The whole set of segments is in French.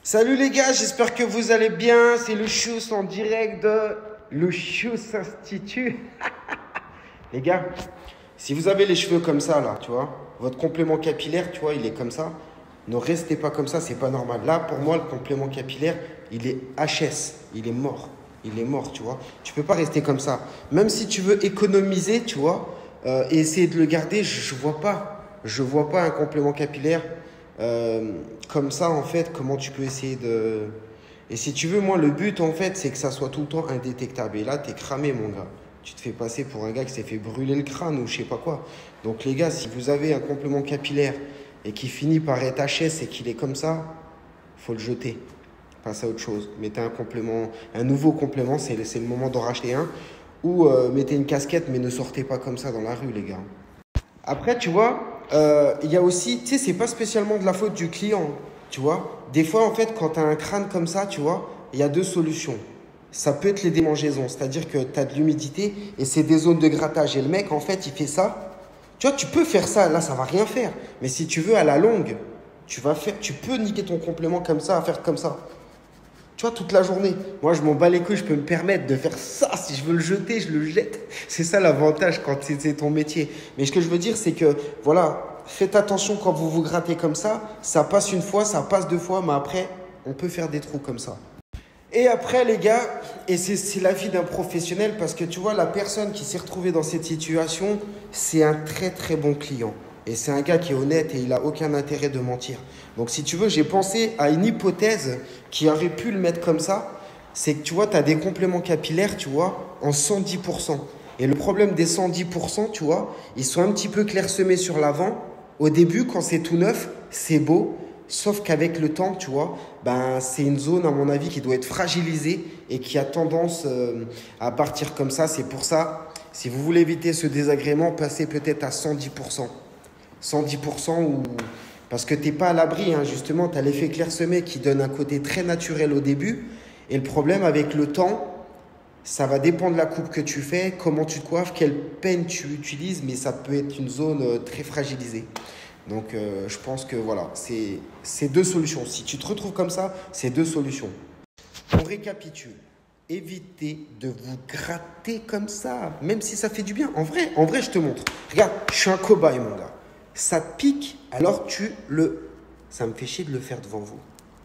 Salut les gars, j'espère que vous allez bien. C'est le Chous en direct de le Chous Institut. Les gars, si vous avez les cheveux comme ça là, tu vois, votre complément capillaire, tu vois, il est comme ça. Ne restez pas comme ça, c'est pas normal. Là, pour moi, le complément capillaire, il est HS, il est mort. Il est mort, tu vois. Tu peux pas rester comme ça. Même si tu veux économiser, tu vois, et essayer de le garder, je vois pas. Je vois pas un complément capillaire comme ça, en fait, comment tu peux essayer de... Et si tu veux, moi, le but, en fait, c'est que ça soit tout le temps indétectable. Et là, t'es cramé, mon gars. Tu te fais passer pour un gars qui s'est fait brûler le crâne ou je sais pas quoi. Donc, les gars, si vous avez un complément capillaire et qui finit par être HS et qu'il est comme ça, faut le jeter. Passe à autre chose. Mettez un complément, un nouveau complément, c'est le moment d'en racheter un. Ou mettez une casquette, mais ne sortez pas comme ça dans la rue, les gars. Après, tu vois, il y a aussi, tu sais, c'est pas spécialement de la faute du client, tu vois. Des fois, en fait, quand tu as un crâne comme ça, tu vois, il y a deux solutions. Ça peut être les démangeaisons, c'est-à-dire que tu as de l'humidité et c'est des zones de grattage. Et le mec, en fait, il fait ça. Tu vois, tu peux faire ça, là, ça va rien faire. Mais si tu veux, à la longue, tu peux niquer ton complément comme ça, à faire comme ça. Tu vois, toute la journée. Moi, je m'en bats les couilles, je peux me permettre de faire ça. Si je veux le jeter, je le jette. C'est ça l'avantage quand c'est ton métier. Mais ce que je veux dire, c'est que, voilà, faites attention quand vous vous grattez comme ça. Ça passe une fois, ça passe deux fois, mais après, on peut faire des trous comme ça. Et après, les gars, et c'est la vie d'un professionnel parce que tu vois, la personne qui s'est retrouvée dans cette situation, c'est un très très bon client. Et c'est un gars qui est honnête et il n'a aucun intérêt de mentir. Donc si tu veux, j'ai pensé à une hypothèse qui aurait pu le mettre comme ça. C'est que tu vois, tu as des compléments capillaires, tu vois, en 110%. Et le problème des 110%, tu vois, ils sont un petit peu clairsemés sur l'avant. Au début, quand c'est tout neuf, c'est beau. Sauf qu'avec le temps, tu vois, ben, c'est une zone, à mon avis, qui doit être fragilisée et qui a tendance à partir comme ça. C'est pour ça, si vous voulez éviter ce désagrément, passez peut-être à 110%. 110% ou... Parce que tu n'es pas à l'abri, hein, justement, tu as l'effet clairsemé qui donne un côté très naturel au début. Et le problème avec le temps, ça va dépendre de la coupe que tu fais, comment tu te coiffes, quelle peigne tu utilises, mais ça peut être une zone très fragilisée. Donc, je pense que voilà, c'est deux solutions. Si tu te retrouves comme ça, c'est deux solutions. On récapitule. Évitez de vous gratter comme ça, même si ça fait du bien. En vrai, je te montre. Regarde, je suis un cobaye, mon gars. Ça te pique, alors tu le... Ça me fait chier de le faire devant vous.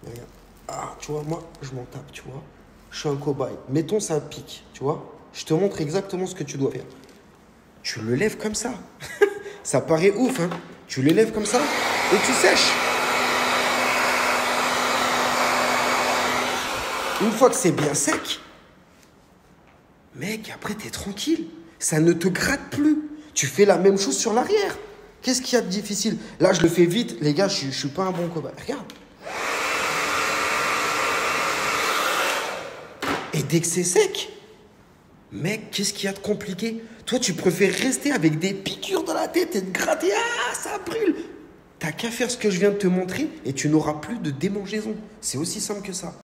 Regarde. Ah, tu vois, moi, je m'en tape, tu vois. Je suis un cobaye. Mettons, ça pique, tu vois. Je te montre exactement ce que tu dois faire. Tu le lèves comme ça. Ça paraît ouf, hein. Tu le lèves comme ça et tu sèches. Une fois que c'est bien sec, mec, après, t'es tranquille. Ça ne te gratte plus. Tu fais la même chose sur l'arrière. Qu'est-ce qu'il y a de difficile? Là, je le fais vite. Les gars, je suis pas un bon cobaye. Regarde. Et dès que c'est sec, mec, qu'est-ce qu'il y a de compliqué? Toi, tu préfères rester avec des piqûres dans la tête et te gratter. Ah, ça brûle. T'as qu'à faire ce que je viens de te montrer et tu n'auras plus de démangeaison. C'est aussi simple que ça.